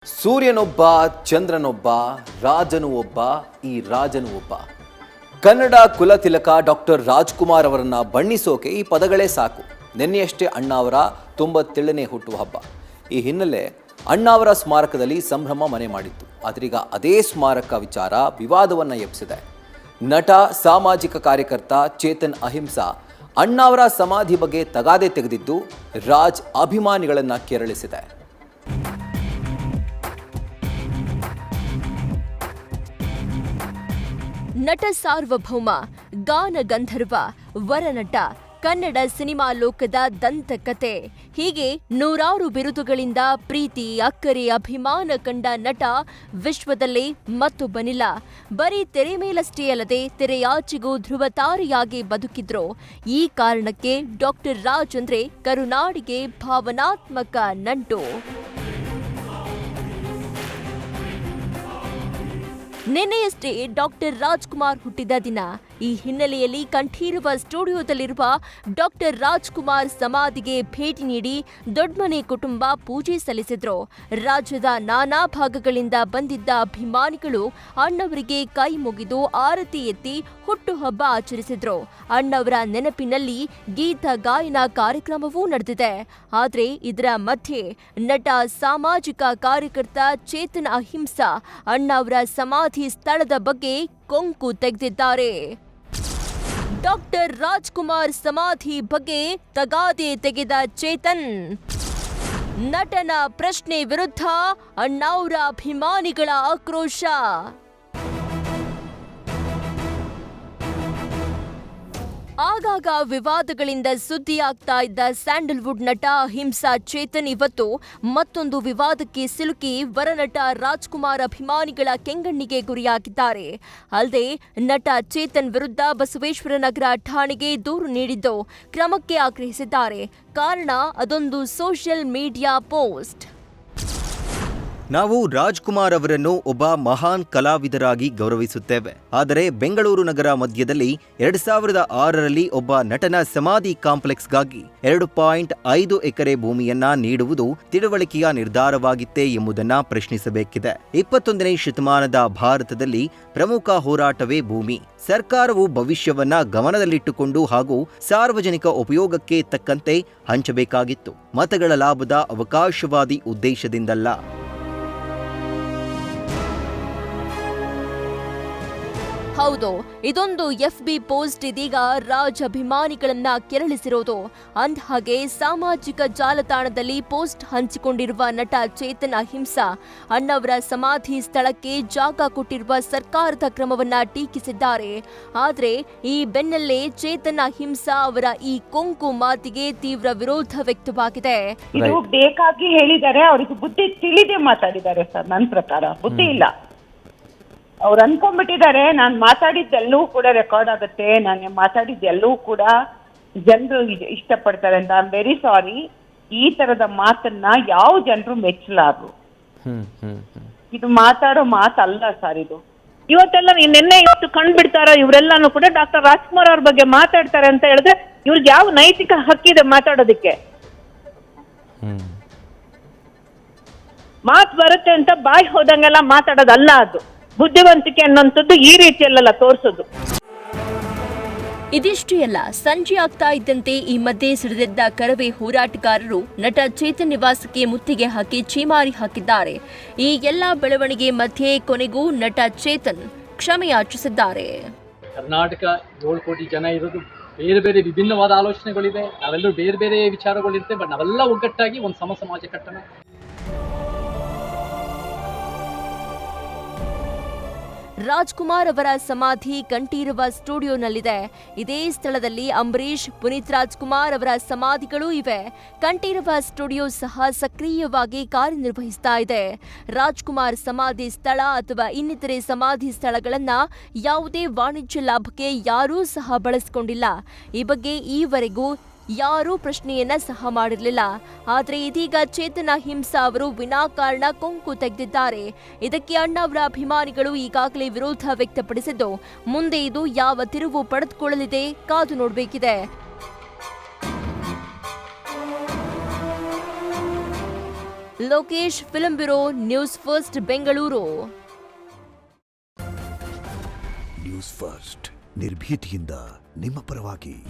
ಸೂರ್ಯನೊಬ್ಬ, ಚಂದ್ರನೊಬ್ಬ, ರಾಜನು ಒಬ್ಬ, ಈ ರಾಜನು ಒಬ್ಬ. ಕನ್ನಡ ಕುಲತಿಲಕ ಡಾಕ್ಟರ್ ರಾಜ್ಕುಮಾರ್ ಅವರನ್ನ ಬಣ್ಣಿಸೋಕೆ ಈ ಪದಗಳೇ ಸಾಕು. ನಿನ್ನೆಯಷ್ಟೇ ಅಣ್ಣಾವರ 97ನೇ ಹುಟ್ಟುಹಬ್ಬ. ಈ ಹಿನ್ನೆಲೆ ಅಣ್ಣಾವರ ಸ್ಮಾರಕದಲ್ಲಿ ಸಂಭ್ರಮ ಮನೆ ಮಾಡಿತ್ತು. ಆದ್ರೀಗ ಅದೇ ಸ್ಮಾರಕ ವಿಚಾರ ವಿವಾದವನ್ನ ಎಬ್ಬಿಸಿದೆ. ನಟ, ಸಾಮಾಜಿಕ ಕಾರ್ಯಕರ್ತ ಚೇತನ್ ಅಹಿಂಸಾ ಅಣ್ಣಾವರ ಸಮಾಧಿ ಬಗ್ಗೆ ತಗಾದೆ ತೆಗೆದಿದ್ದು ರಾಜ್ ಅಭಿಮಾನಿಗಳನ್ನ ಕೆರಳಿಸಿದೆ. ನಟ ಸಾರ್ವಭೌಮ, ಗಾನ ಗಂಧರ್ವ, ವರನಟ, ಕನ್ನಡ ಸಿನಿಮಾ ಲೋಕದ ದಂತಕತೆ, ಹೀಗೆ ನೂರಾರು ಬಿರುದುಗಳಿಂದ ಪ್ರೀತಿ, ಅಕ್ಕರೆ, ಅಭಿಮಾನ ಕಂಡ ನಟ ವಿಶ್ವದಲ್ಲೇ ಮತ್ತೊಬ್ಬನಿಲ್ಲ. ಬರೀ ತೆರೆ ಮೇಲಷ್ಟೇ ಅಲ್ಲದೆ ತೆರೆಯಾಚೆಗೂ ಧ್ರುವತಾರೆಯಾಗಿ ಬದುಕಿದ್ರು. ಈ ಕಾರಣಕ್ಕೆ ಡಾಕ್ಟರ್ ರಾಜ್ ಅಂದ್ರೆ ಕರುನಾಡಿಗೆ ಭಾವನಾತ್ಮಕ ನಂಟು. ನಿನ್ನೆಯಷ್ಟೇ ಡಾಕ್ಟರ್ ರಾಜ್ಕುಮಾರ್ ಹುಟ್ಟಿದ ದಿನ. ಈ ಹಿನ್ನೆಲೆಯಲ್ಲಿ ಕಂಠೀರವ ಸ್ಟುಡಿಯೋದಲ್ಲಿರುವ ಡಾಕ್ಟರ್ ರಾಜ್ಕುಮಾರ್ ಸಮಾಧಿಗೆ ಭೇಟಿ ನೀಡಿ ದೊಡ್ಮನೆ ಕುಟುಂಬ ಪೂಜೆ ಸಲ್ಲಿಸಿದ್ರು. ರಾಜ್ಯದ ನಾನಾ ಭಾಗಗಳಿಂದ ಬಂದಿದ್ದ ಅಭಿಮಾನಿಗಳು ಅಣ್ಣವರಿಗೆ ಕೈ ಮುಗಿದು ಆರತಿ ಎತ್ತಿ ಹುಟ್ಟುಹಬ್ಬ ಆಚರಿಸಿದ್ರು. ಅಣ್ಣವರ ನೆನಪಿನಲ್ಲಿ ಗೀತ ಗಾಯನ ಕಾರ್ಯಕ್ರಮವೂ ನಡೆದಿದೆ. ಆದ್ರೆ ಇದರ ಮಧ್ಯೆ ನಟ, ಸಾಮಾಜಿಕ ಕಾರ್ಯಕರ್ತ ಚೇತನ್ ಅಹಿಂಸಾ ಅಣ್ಣವರ ಸಮಾಧಿ ಸ್ಥಳದ ಬಗ್ಗೆ ಕೊಂಕು ತೆಗೆದಿದ್ದಾರೆ. ಡಾಕ್ಟರ್ ರಾಜ್ಕುಮಾರ್ ಸಮಾಧಿ ಬಗ್ಗೆ ತಗಾದೆ ತೆಗೆದ ಚೇತನ್, ನಟನ ಪ್ರಶ್ನೆ ವಿರುದ್ಧ ಅಣ್ಣಾವ್ರ ಅಭಿಮಾನಿಗಳ ಆಕ್ರೋಶ. ಆಗಾಗ ವಿವಾದಗಳಿಂದ ಸುದ್ದಿಯಾಗ್ತಾ ಇದ್ದ ಸ್ಯಾಂಡಲ್ವುಡ್ ನಟ ಅಹಿಂಸಾ ಚೇತನ್ ಇವತ್ತು ಮತ್ತೊಂದು ವಿವಾದಕ್ಕೆ ಸಿಲುಕಿ ವರನಟ ರಾಜ್ಕುಮಾರ್ ಅಭಿಮಾನಿಗಳ ಕೆಂಗಣ್ಣಿಗೆ ಗುರಿಯಾಗಿದ್ದಾರೆ. ಅಲ್ಲದೆ ನಟ ಚೇತನ್ ವಿರುದ್ಧ ಬಸವೇಶ್ವರನಗರ ಠಾಣೆಗೆ ದೂರು ನೀಡಿದ್ದು ಕ್ರಮಕ್ಕೆ ಆಗ್ರಹಿಸಿದ್ದಾರೆ. ಕಾರಣ ಅದೊಂದು ಸೋಷಿಯಲ್ ಮೀಡಿಯಾ ಪೋಸ್ಟ್. ನಾವು ರಾಜ್ಕುಮಾರ್ ಅವರನ್ನು ಒಬ್ಬ ಮಹಾನ್ ಕಲಾವಿದರಾಗಿ ಗೌರವಿಸುತ್ತೇವೆ. ಆದರೆ ಬೆಂಗಳೂರು ನಗರ ಮಧ್ಯದಲ್ಲಿ 2006ರಲ್ಲಿ ಒಬ್ಬ ನಟನ ಸಮಾಧಿ ಕಾಂಪ್ಲೆಕ್ಸ್ಗಾಗಿ 2.5 ಎಕರೆ ಭೂಮಿಯನ್ನ ನೀಡುವುದು ತಿಳುವಳಿಕೆಯ ನಿರ್ಧಾರವಾಗಿತ್ತೇ ಎಂಬುದನ್ನ ಪ್ರಶ್ನಿಸಬೇಕಿದೆ. 21ನೇ ಶತಮಾನದ ಭಾರತದಲ್ಲಿ ಪ್ರಮುಖ ಹೋರಾಟವೇ ಭೂಮಿ. ಸರ್ಕಾರವು ಭವಿಷ್ಯವನ್ನ ಗಮನದಲ್ಲಿಟ್ಟುಕೊಂಡು ಹಾಗೂ ಸಾರ್ವಜನಿಕ ಉಪಯೋಗಕ್ಕೆ ತಕ್ಕಂತೆ ಹಂಚಬೇಕಾಗಿತ್ತು, ಮತಗಳ ಲಾಭದ ಅವಕಾಶವಾದಿ ಉದ್ದೇಶದಿಂದಲ್ಲ. ಹೌದು, ಇದೊಂದು FB ಪೋಸ್ಟ್ ಇದೀಗ ರಾಜ್ ಅಭಿಮಾನಿಗಳನ್ನ ಕೆರಳಿಸಿರೋದು. ಅಂದಹಾಗೆ ಸಾಮಾಜಿಕ ಜಾಲತಾಣದಲ್ಲಿ ಪೋಸ್ಟ್ ಹಂಚಿಕೊಂಡಿರುವ ನಟ ಚೇತನ್ ಅಹಿಂಸಾ ಅಣ್ಣವರ ಸಮಾಧಿ ಸ್ಥಳಕ್ಕೆ ಜಾಗ ಕೊಟ್ಟಿರುವ ಸರ್ಕಾರದ ಕ್ರಮವನ್ನ ಟೀಕಿಸಿದ್ದಾರೆ. ಆದ್ರೆ ಈ ಬೆನ್ನಲ್ಲೇ ಚೇತನ್ ಅಹಿಂಸಾ ಅವರ ಈ ಕೊಂಕು ಮಾತಿಗೆ ತೀವ್ರ ವಿರೋಧ ವ್ಯಕ್ತವಾಗಿದೆ. ಇದು ಬೇಕಾಗಿ ಹೇಳಿದ್ದಾರೆ, ಅವರಿಗೆ ಬುದ್ಧಿ ತಿಳಿದೇ ಮಾತಾಡಿದ್ದಾರೆ ಸರ್. ನನ್ನ ಪ್ರಕಾರ ಬುದ್ಧಿ ಇಲ್ಲ. ಅವ್ರು ಅನ್ಕೊಂಡ್ಬಿಟ್ಟಿದ್ದಾರೆ ನಾನು ಮಾತಾಡಿದ್ದೆಲ್ಲವೂ ಕೂಡ ರೆಕಾರ್ಡ್ ಆಗುತ್ತೆ, ನಾನು ಮಾತಾಡಿದ್ದೆಲ್ಲವೂ ಕೂಡ ಜನರು ಇಷ್ಟಪಡ್ತಾರೆ ಅಂತ. I am very sorry. ಈ ತರದ ಮಾತನ್ನ ಯಾವ ಜನರು ಮೆಚ್ಚಲಾರು. ಇದು ಮಾತಾಡೋ ಮಾತಲ್ಲ ಸರ್. ಇದು ಇವತ್ತೆಲ್ಲ ನಿನ್ನೆ ಇವತ್ತು ಕಂಡ್ಬಿಡ್ತಾರ ಇವರೆಲ್ಲಾನು ಕೂಡ ಡಾಕ್ಟರ್ ರಾಜ್ಕುಮಾರ್ ಅವ್ರ ಬಗ್ಗೆ ಮಾತಾಡ್ತಾರೆ ಅಂತ ಹೇಳಿದ್ರೆ ಇವ್ರಿಗೆ ಯಾವ ನೈತಿಕ ಹಕ್ಕಿದೆ ಮಾತಾಡೋದಕ್ಕೆ? ಮಾತು ಬರುತ್ತೆ ಅಂತ ಬಾಯಿ ಹೋದಂಗೆಲ್ಲ ಮಾತಾಡೋದಲ್ಲ. ಅದು ಬುದ್ಧಿವಂತಿಕೆ ಅನ್ನೋಂಥದ್ದು ಈ ರೀತಿಯಲ್ಲೆಲ್ಲ ತೋರಿಸೋದು. ಇದಿಷ್ಟೇ ಅಲ್ಲ, ಸಂಜೆ ಆಗ್ತಾ ಇದ್ದಂತೆ ಈ ಮಧ್ಯೆ ಸಿಡಿದೆದ್ದ ಕರವೇ ಹೋರಾಟಗಾರರು ನಟ ಚೇತನ್ ನಿವಾಸಕ್ಕೆ ಮುತ್ತಿಗೆ ಹಾಕಿ ಛೀಮಾರಿ ಹಾಕಿದ್ದಾರೆ. ಈ ಎಲ್ಲಾ ಬೆಳವಣಿಗೆ ಮಧ್ಯೆ ಕೊನೆಗೂ ನಟ ಚೇತನ್ ಕ್ಷಮೆಯಾಚಿಸಿದ್ದಾರೆ. ಕರ್ನಾಟಕ 7 ಕೋಟಿ ಜನ ಇರೋದು, ಬೇರೆ ಬೇರೆ ವಿಭಿನ್ನವಾದ ಆಲೋಚನೆಗಳಿದೆ, ನಾವೆಲ್ಲರೂ ಬೇರೆ ಬೇರೆ ವಿಚಾರಗಳಿರುತ್ತೆ. ಬಟ್ ನಾವೆಲ್ಲ ಒಗ್ಗಟ್ಟಾಗಿ ಒಂದು ಸಮಾಜ ಕಟ್ಟೋಣ. ರಾಜ್ಕುಮಾರ್ ಅವರ ಸಮಾಧಿ ಕಂಠೀರವ ಸ್ಟುಡಿಯೋನಲ್ಲಿದೆ. ಇದೇ ಸ್ಥಳದಲ್ಲಿ ಅಂಬರೀಶ್, ಪುನೀತ್ ರಾಜ್ಕುಮಾರ್ ಅವರ ಸಮಾಧಿಗಳೂ ಇವೆ. ಕಂಠೀರವ ಸ್ಟುಡಿಯೋ ಸಹ ಸಕ್ರಿಯವಾಗಿ ಕಾರ್ಯನಿರ್ವಹಿಸ್ತಾ ಇದೆ. ರಾಜ್ಕುಮಾರ್ ಸಮಾಧಿ ಸ್ಥಳ ಅಥವಾ ಇನ್ನಿತರೆ ಸಮಾಧಿ ಸ್ಥಳಗಳನ್ನ ಯಾವುದೇ ವಾಣಿಜ್ಯ ಲಾಭಕ್ಕೆ ಯಾರೂ ಸಹ ಬಳಸಿಕೊಂಡಿಲ್ಲ. ಈ ಬಗ್ಗೆ ಈವರೆಗೂ ಯಾರೂ ಪ್ರಶ್ನೆಯನ್ನ ಸಹ ಮಾಡಿರಲಿಲ್ಲ. ಆದ್ರೆ ಇದೀಗ ಚೇತನ್ ಅಹಿಂಸಾ ಅವರು ವಿನಾಕಾರಣ ಕೊಂಕು ತೆಗೆದಿದ್ದಾರೆ. ಇದಕ್ಕೆ ಅಣ್ಣಾವ್ರ ಅಭಿಮಾನಿಗಳು ಈಗಾಗಲೇ ವಿರೋಧ ವ್ಯಕ್ತಪಡಿಸಿದ್ದು, ಮುಂದೆ ಇದು ಯಾವ ತಿರುವು ಪಡೆದುಕೊಳ್ಳಲಿದೆ ಕಾದು ನೋಡಬೇಕಿದೆ. Lokesh, film bureau, news first Bengaluru. News first ನಿರ್ಭೀತಿಯಿಂದ ನಿಮ್ಮ ಪರವಾಗಿ.